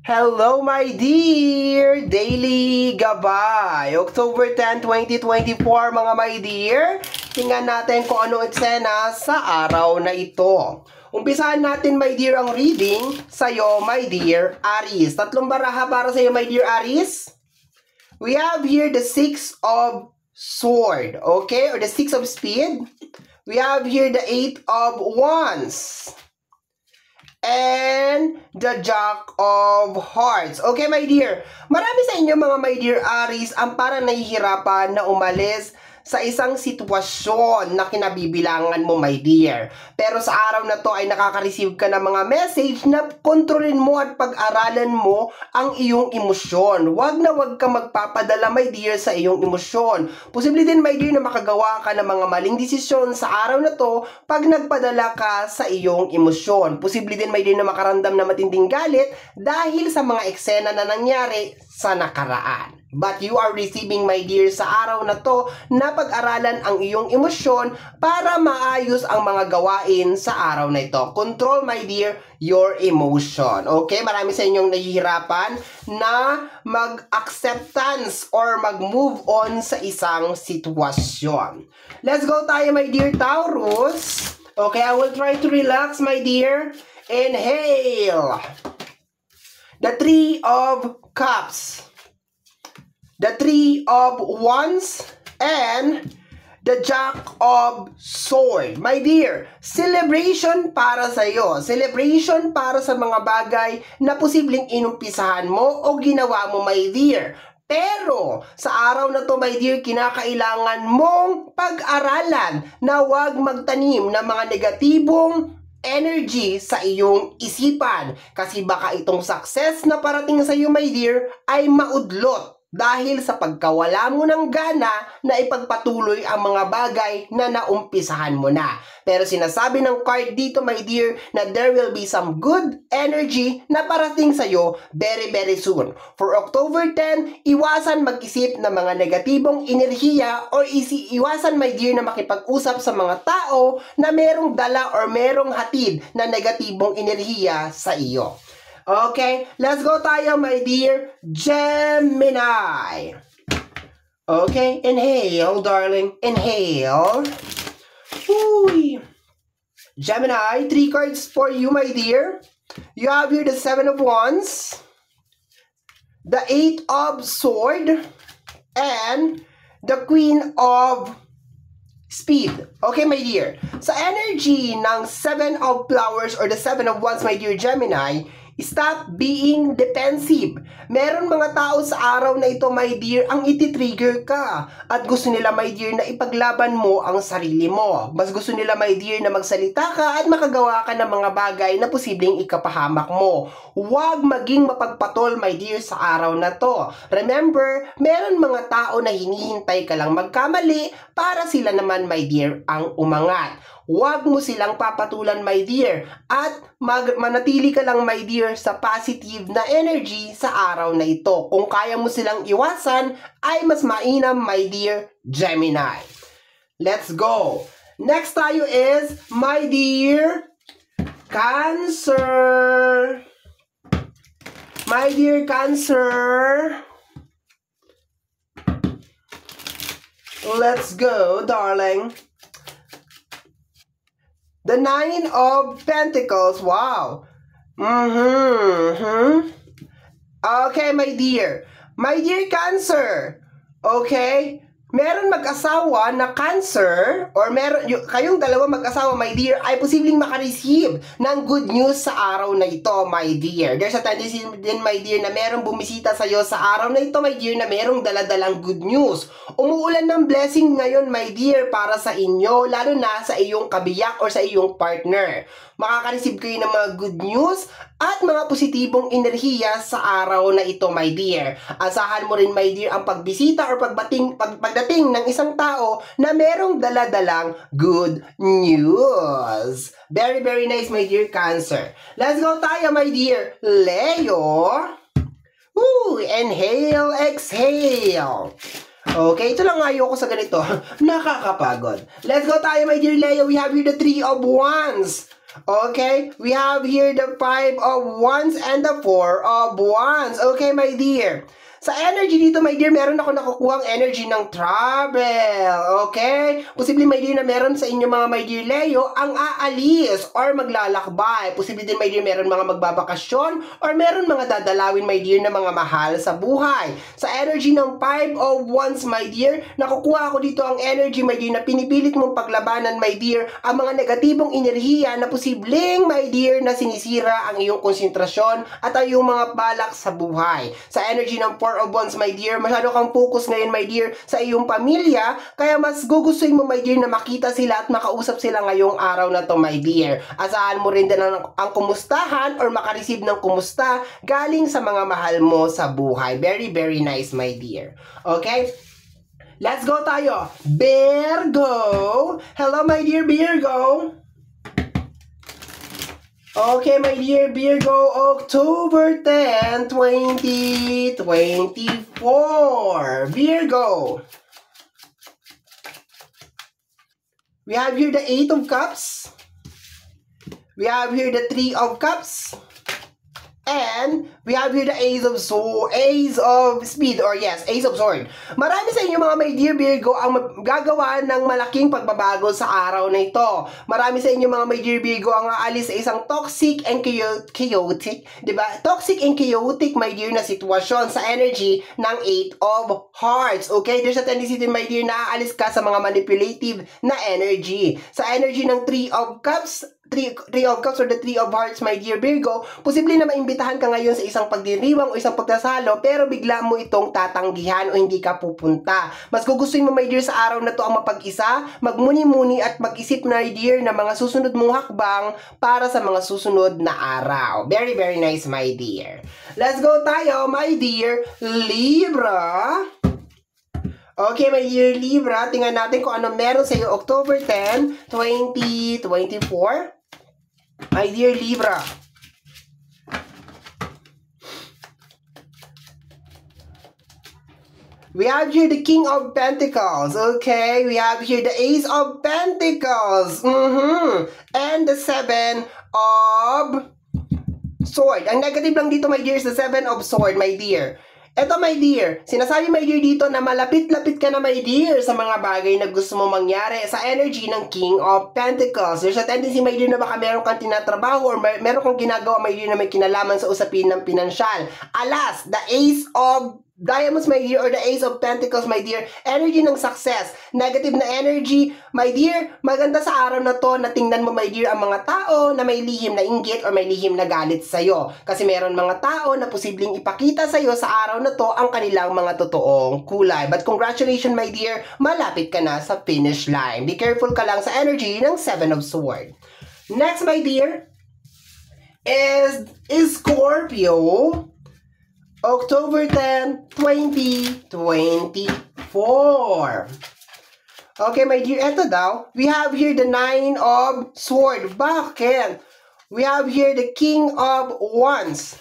Hello, my dear! Daily Gabay! October 10, 2024, mga my dear. Tingnan natin kung anong eksena sa araw na ito. Umpisahan natin, my dear, ang reading sa'yo, my dear Aries. Tatlong baraha para sa'yo, my dear Aries. We have here the Six of Sword, okay? Or the Six of Speed. We have here the Eight of Wands. And the Jack of Hearts. Okay, my dear. Marami sa inyo, mga my dear Aries, ang parang nahihirapan na umalis sa isang sitwasyon na kinabibilangan mo, my dear. Pero sa araw na to ay nakaka-receive ka ng mga message na kontrolin mo at pag-aralan mo ang iyong emosyon. Huwag na huwag ka magpapadala, my dear, sa iyong emosyon. Posible din, my dear, na makagawa ka ng mga maling desisyon sa araw na to pag nagpadala ka sa iyong emosyon. Posible din, my dear, na makaramdam na matinding galit dahil sa mga eksena na nangyari sa nakaraan. But you are receiving, my dear, sa araw na to na pag-aralan ang iyong emosyon para maayos ang mga gawain sa araw na ito. Control, my dear, your emotion. Okay? Marami sa inyong nahihirapan na mag-acceptance or mag-move on sa isang sitwasyon. Let's go tayo, my dear Taurus. Okay, I will try to relax, my dear. Inhale. The Three of Cups. The Three of Wands, and the Jack of Sword. My dear, celebration para sa iyo. Celebration para sa mga bagay na posibleng inumpisahan mo o ginawa mo, my dear. Pero, sa araw na to, my dear, kinakailangan mong pag-aralan na huwag magtanim ng mga negatibong energy sa iyong isipan. Kasi baka itong success na parating sa iyo, my dear, ay maudlot dahil sa pagkawala mo ng gana na ipagpatuloy ang mga bagay na naumpisahan mo na. Pero sinasabi ng card dito, my dear, na there will be some good energy na parating sa'yo very, very soon. For October 10, iwasan mag-isip ng mga negatibong enerhiya or iwasan, my dear, na makipag-usap sa mga tao na merong dala or merong hatid na negatibong enerhiya sa iyo. Okay, let's go tayo, my dear Gemini. Okay, inhale, darling. Inhale. Uy. Gemini, 3 cards for you, my dear. You have here the Seven of Wands, the Eight of Sword, and the Queen of Speed. Okay, my dear. Sa energy ng Seven of Flowers or the Seven of Wands, my dear Gemini, stop being defensive. Meron mga tao sa araw na ito, my dear, ang iti-trigger ka. At gusto nila, my dear, na ipaglaban mo ang sarili mo. Mas gusto nila, my dear, na magsalita ka at makagawa ka ng mga bagay na posibleng ikapahamak mo. Huwag maging mapagpatol, my dear, sa araw na to. Remember, meron mga tao na hinihintay ka lang magkamali para sila naman, my dear, ang umangat. Huwag mo silang papatulan, my dear, at manatili ka lang, my dear, sa positive na energy sa araw na ito. Kung kaya mo silang iwasan, ay mas mainam, my dear Gemini. Let's go! Next tayo is, my dear Cancer. My dear Cancer. Let's go, darling. The Nine of Pentacles. Wow. Okay, my dear. My dear Cancer. Okay? Meron mag-asawa na Cancer or kayong dalawa mag-asawa, my dear, ay posibleng makareceive ng good news sa araw na ito, my dear. There's a tendency din, my dear, na merong bumisita sa iyo sa araw na ito, my dear, na merong daladalang good news. Umuulan ng blessing ngayon, my dear, para sa inyo, lalo na sa iyong kabiyak or sa iyong partner. Makaka-receive kayo ng mga good news at mga positibong enerhiya sa araw na ito, my dear. Asahan mo rin, my dear, ang pagbisita or pagdating ng isang tao na merong daladalang good news. Very, very nice, my dear Cancer. Let's go tayo, my dear Leo. Woo! Inhale, exhale. Okay, ito lang ayoko sa ganito. Nakakapagod. Let's go tayo, my dear Leo. We have here the Three of Wands. Okay, we have here the 5 of Wands and the 4 of Wands. Okay, my dear. Sa energy dito, my dear, meron ako nakukuhang energy ng travel. Okay? Posible, my dear, na meron sa inyo mga my dear Leo ang aalis or maglalakbay. Posible din, my dear, meron mga magbabakasyon or meron mga dadalawin, my dear, na mga mahal sa buhay. Sa energy ng 5 of Wands, my dear, nakukuha ako dito ang energy, my dear, na pinipilit mong paglabanan, my dear, ang mga negatibong enerhiya na posibleng, my dear, na sinisira ang iyong konsentrasyon at ang iyong mga balak sa buhay. Sa energy ng 4 of Wands, my dear, masyado kang focus ngayon, my dear, sa iyong pamilya, kaya mas gugustuhin mo, my dear, na makita sila at makausap sila ngayong araw na to, my dear. Asahan mo rin din ang kumustahan or makareceive ng kumusta galing sa mga mahal mo sa buhay. Very, very nice, my dear. Okay? Let's go tayo. Virgo. Hello, my dear Virgo. Okay, my dear Virgo, October 10, 2024. Virgo. We have here the 8 of Cups. We have here the 3 of Cups. And we have here the Ace of Speed, or yes, Ace of Sword. Marami sa inyo mga my dear Virgo ang gagawa ng malaking pagbabago sa araw na ito. Marami sa inyo mga my dear Virgo ang aalis sa isang toxic and chaotic, diba? Toxic and chaotic, my dear, na sitwasyon sa energy ng 8 of Hearts. Okay? There's a tendency din, my dear, na aalis ka sa mga manipulative na energy. Sa energy ng 3 of Cups, 3 of Cups or the 3 of Hearts, my dear Virgo, posible na maimbitahan ka ngayon sa isang pagdiriwang o isang pagdasalo, pero bigla mo itong tatanggihan o hindi ka pupunta. Mas gugustuhin mo, my dear, sa araw na to ang mapag-isa, magmuni-muni at mag-isip, my dear, na mga susunod mong hakbang para sa mga susunod na araw. Very, very nice, my dear. Let's go tayo, my dear Libra. Okay, my dear Libra, tingnan natin kung ano meron sa iyo October 10, 2024. My dear Libra. We have here the King of Pentacles. Okay, we have here the Ace of Pentacles. And the 7 of Sword. Ang negative lang dito, my dear, is the 7 of Sword, my dear. Eto, my dear, sinasabi, my dear, dito na malapit-lapit ka na, my dear, sa mga bagay na gusto mo mangyari sa energy ng King of Pentacles. There's a tendency, my dear, na baka meron kang tinatrabaho or meron kang ginagawa, my dear, na may kinalaman sa usapin ng pinansyal. Alas, the Ace of Diamonds, my dear, or the Ace of Pentacles, my dear, energy ng success, negative na energy, my dear, maganda sa araw na to na tingnan mo, my dear, ang mga tao na may lihim na inggit or may lihim na galit sa'yo. Kasi meron mga tao na posibleng ipakita sa'yo sa araw na to ang kanilang mga totoong kulay. But congratulations, my dear, malapit ka na sa finish line. Be careful ka lang sa energy ng 7 of Swords. Next, my dear, is Scorpio. October 10, 2024. Okay, my dear, eto daw. We have here the 9 of Swords. Bakit? We have here the King of Wands.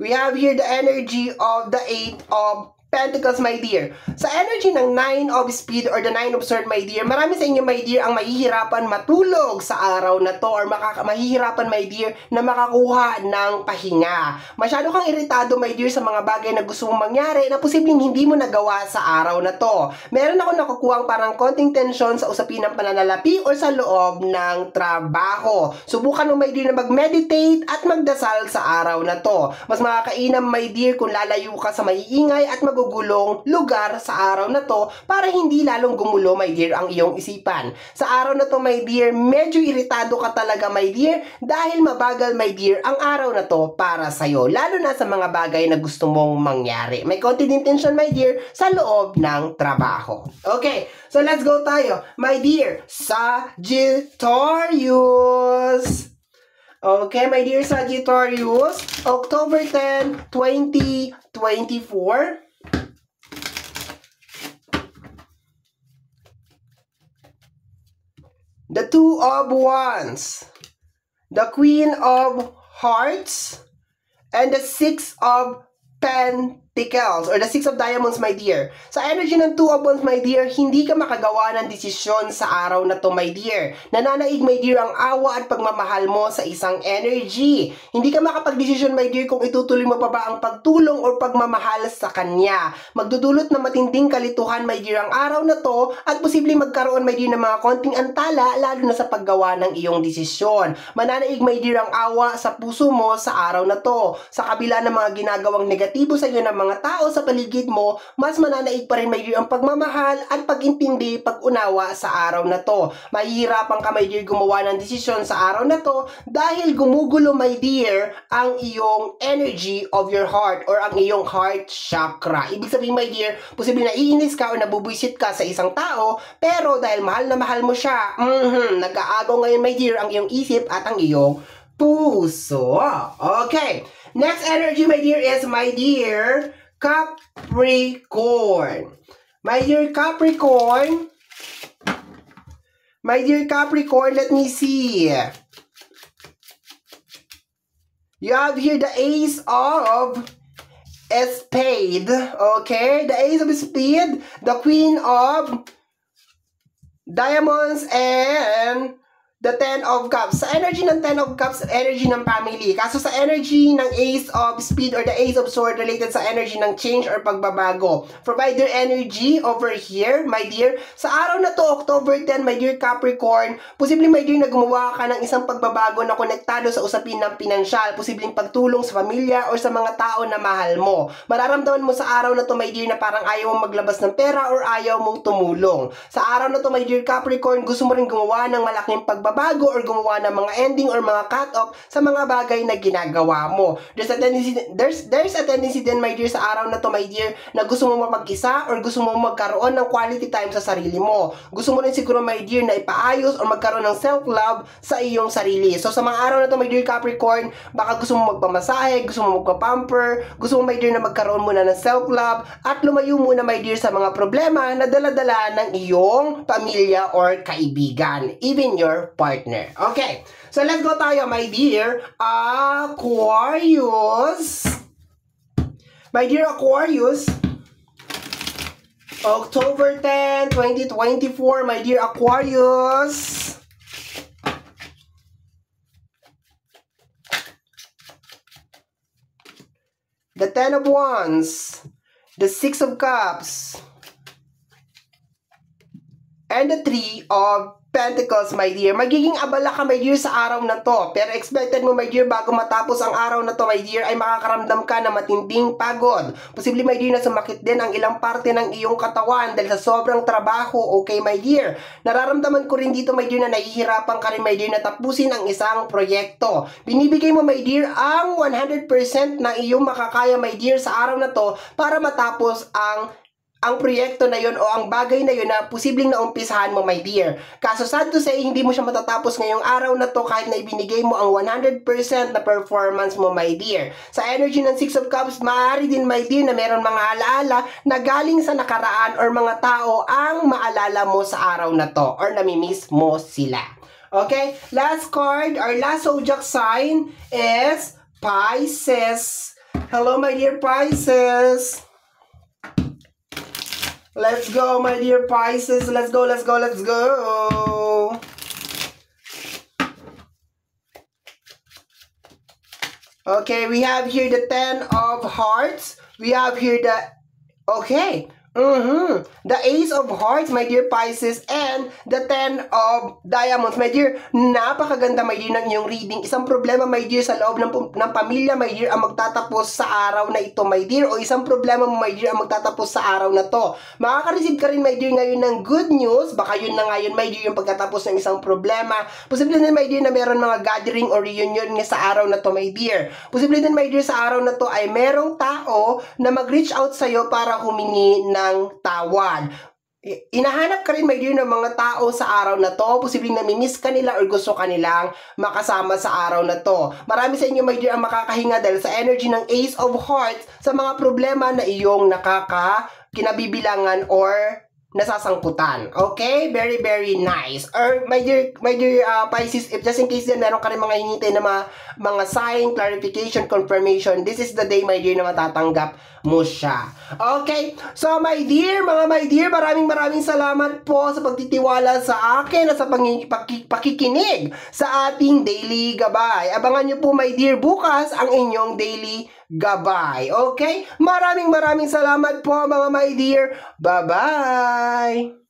We have here the energy of the 8 of Pentacles, my dear. Sa energy ng 9 of Speed or the 9 of Swords, my dear, marami sa inyo, my dear, ang mahihirapan matulog sa araw na to or mahihirapan, my dear, na makakuha ng pahinga. Masyado kang iritado, my dear, sa mga bagay na gusto mong mangyari na posibleng hindi mo nagawa sa araw na to. Meron ako nakukuhang parang konting tension sa usapin ng pananalapi or sa loob ng trabaho. Subukan mo, my dear, na mag-meditate at magdasal sa araw na to. Mas makakainam, my dear, kung lalayo ka sa maiingay at magugulong lugar sa araw na to para hindi lalong gumulo, my dear, ang iyong isipan. Sa araw na to, my dear, medyo iritado ka talaga, my dear, dahil mabagal, my dear, ang araw na to para sa'yo, lalo na sa mga bagay na gusto mong mangyari. May konti din tension, my dear, sa loob ng trabaho. Okay, so let's go tayo, my dear, Sagittarius. Okay, my dear Sagittarius, October 10, 2024. The 2 of Wands, the Queen of Hearts, and the 6 of Pentacles. Pentacles or the Six of Diamonds, my dear. Sa energy ng Two of Wands, my dear, hindi ka makagawa ng desisyon sa araw na to, my dear. Nananaig, my dear, ang awa at pagmamahal mo sa isang energy. Hindi ka makapag-desisyon, my dear, kung itutuloy mo pa ba ang pagtulong o pagmamahal sa kanya. Magdudulot na matinding kalituhan, my dear, ang araw na to at posibleng magkaroon, my dear, ng mga konting antala lalo na sa paggawa ng iyong desisyon. Mananaig, my dear, ang awa sa puso mo sa araw na to. Sa kabila ng mga ginagawang negatibo sa iyo ng mga tao sa paligid mo, mas mananaig pa rin, my dear, ang pagmamahal at pag-intindi, pag-unawa sa araw na to. Mahihirapan ka, my dear, gumawa ng desisyon sa araw na to dahil gumugulo, my dear, ang iyong energy of your heart or ang iyong heart chakra. Ibig sabihin, my dear, posibleng naiinis ka o nabubwisit ka sa isang tao, pero dahil mahal na mahal mo siya, nag-aagaw ngayon, my dear, ang iyong isip at ang iyong puso. Okay. Next energy, my dear, is my dear Capricorn. My dear Capricorn. My dear Capricorn, let me see. You have here the Ace of Spade. Okay? The Ace of Spade, the Queen of Diamonds, and the Ten of Cups. Sa energy ng Ten of Cups, energy ng family. Kaso sa energy ng Ace of Speed or the Ace of Sword, related sa energy ng change or pagbabago. Provide your energy over here, my dear. Sa araw na to, October 10, my dear Capricorn, posibleng, my dear, na gumawa ka ng isang pagbabago na konektado sa usapin ng pinansyal. Posibleng pagtulong sa pamilya or sa mga tao na mahal mo. Mararamdaman mo sa araw na to, my dear, na parang ayaw mong maglabas ng pera or ayaw mong tumulong. Sa araw na to, my dear Capricorn, gusto mo rin gumawa ng malaking pagbabago or gumawa ng mga ending or mga cut-off sa mga bagay na ginagawa mo. There's a tendency din, my dear, sa araw na to, my dear, na gusto mo mapag-isa or gusto mo magkaroon ng quality time sa sarili mo. Gusto mo rin siguro, my dear, na ipaayos or magkaroon ng self-love sa iyong sarili. So, sa mga araw na to, my dear Capricorn, baka gusto mo magpamasahe, gusto mo magpa-pamper, gusto mo, my dear, na magkaroon muna ng self-love at lumayo muna, my dear, sa mga problema na dala-dala ng iyong pamilya or kaibigan, even your partner. Okay, so let's go tayo, my dear Aquarius. My dear Aquarius, October 10, 2024, my dear Aquarius. The Ten of Wands, the Six of Cups, and the Three of Pentacles, my dear. Magiging abala ka, my dear, sa araw na to. Pero expected mo, my dear, bago matapos ang araw na to, my dear, ay makakaramdam ka na matinding pagod. Posible, my dear, na sumakit din ang ilang parte ng iyong katawan dahil sa sobrang trabaho. Okay, my dear. Nararamdaman ko rin dito, my dear, na nahihirapan ka rin, my dear, na tapusin ang isang proyekto. Binibigay mo, my dear, ang 100% na iyong makakaya, my dear, sa araw na to para matapos ang proyekto na yun o ang bagay na yun na posibleng naumpisahan mo, my dear. Kaso sad to say, hindi mo siya matatapos ngayong araw na to kahit na ibinigay mo ang 100% na performance mo, my dear. Sa energy ng Six of Cups, maaari din, my dear, na meron mga alaala na galing sa nakaraan or mga tao ang maalala mo sa araw na to or namimiss mo sila. Okay? Last card, our last zodiac sign is Pisces. Hello, my dear Pisces. Let's go, my dear Pisces. Let's go, let's go, let's go. Okay, we have here the Ten of Hearts. We have here the... Okay. The Ace of Hearts, my dear Pisces, and the Ten of Diamonds. My dear, napakaganda, my dear, ng iyong reading. Isang problema, my dear, sa loob ng pamilya, my dear, ang magtatapos sa araw na ito, my dear. O isang problema mo, my dear, ang magtatapos sa araw na to. Makaka-receive ka rin, my dear, ngayon ng good news. Baka yun na ngayon, my dear, yung pagkatapos ng isang problema. Posible din, my dear, na meron mga gathering or reunion nga sa araw na to, my dear. Posible din, my dear, sa araw na to ay merong tao na mag-reach out sa'yo para humingi ng tawad. Inahanap ka rin, my dear, ng mga tao sa araw na to. Posibleng namimiss ka nila or gusto ka nilang makasama sa araw na to. Marami sa inyo, my dear, ang makakahinga dahil sa energy ng Ace of Hearts sa mga problema na iyong kinabibilangan or nasasangkutan. Okay? Very, very nice. Or, my dear Pisces, if just in case din meron ka rin mga hinihintay na mga sign, clarification, confirmation, this is the day, my dear, na matatanggap mo siya. Okay? So, my dear, maraming salamat po sa pagtitiwala sa akin at sa pakikinig sa ating daily gabay. Abangan nyo po, my dear, bukas ang inyong daily gabay. Okay? Maraming salamat po, mga my dear. Bye-bye!